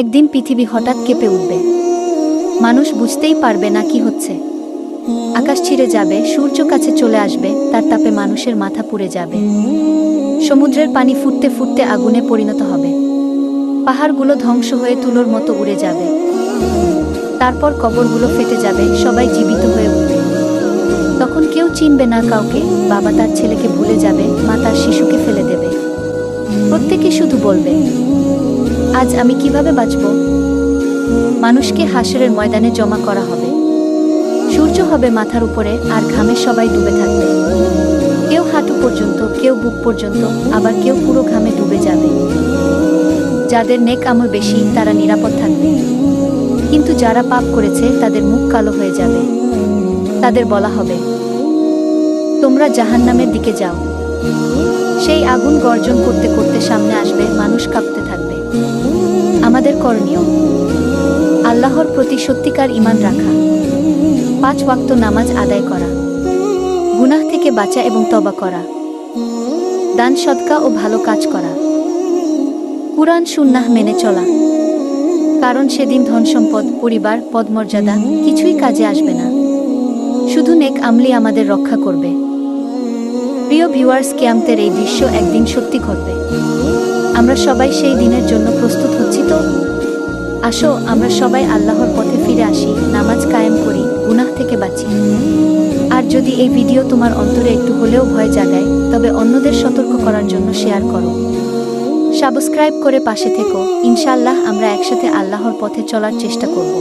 একদিন পৃথিবী হঠাৎ কেঁপে উঠবে। মানুষ বুঝতেই পারবে না কি হচ্ছে। আকাশ ছিঁড়ে যাবে, সূর্য কাছে চলে আসবে, তার তাপে মানুষের মাথা পুড়ে যাবে। সমুদ্রের পানি ফুটতে ফুটতে আগুনে পরিণত হবে। পাহাড়গুলো ধ্বংস হয়ে তুলোর মতো উড়ে যাবে। তারপর কবরগুলো ফেটে যাবে, সবাই জীবিত হয়ে উঠবে। তখন কেউ চিনবে না কাউকে। বাবা তার ছেলেকে ভুলে যাবে, মা তার শিশুকে ফেলে দেবে। প্রত্যেকে শুধু বলবে, আজ আমি কিভাবে বাঁচব? মানুষকে হাসরের ময়দানে জমা করা হবে। সূর্য হবে মাথার উপরে, আর ঘামে সবাই ডুবে থাকবে। কেউ হাঁটু পর্যন্ত, কেউ বুক পর্যন্ত, আবার কেউ পুরো ঘামে ডুবে যাবে। যাদের নেক আমল বেশি তারা নিরাপদ থাকবে, কিন্তু যারা পাপ করেছে তাদের মুখ কালো হয়ে যাবে। তাদের বলা হবে, তোমরা জাহান্নামের দিকে যাও। সেই আগুন গর্জন করতে করতে সামনে আসবে, মানুষ কাঁপতে থাকবে। আমাদের করণীয়, আল্লাহর প্রতি সত্যিকার ঈমান রাখা, 5 ওয়াক্ত নামাজ আদায় করা, গুনাহ থেকে বাঁচা এবং তওবা করা, দান সদকা ও ভালো কাজ করা, কুরআন সুন্নাহ মেনে চলা। কারণ সেদিন ধনসম্পদ, পরিবার, পদমর্যাদা কিছুই কাজে আসবে না। শুধু নেক আমলই আমাদের রক্ষা করবে। প্রিয় ভিউয়ার্স, কিয়ামতের এই দৃশ্য একদিন সত্যি ঘটবে। আমরা সবাই সেই দিনের জন্য প্রস্তুত হচ্ছি তো? আসো আমরা সবাই আল্লাহর পথে ফিরে আসি, নামাজ কায়েম করি, গুনাহ থেকে বাঁচি। আর যদি এই ভিডিও তোমার অন্তরে একটু হলেও ভয় জাগায়, তবে অন্যদের সতর্ক করার জন্য শেয়ার করো। সাবস্ক্রাইব করে পাশে থেকো। ইনশাআল্লাহ আমরা একসাথে আল্লাহর পথে চলার চেষ্টা করব।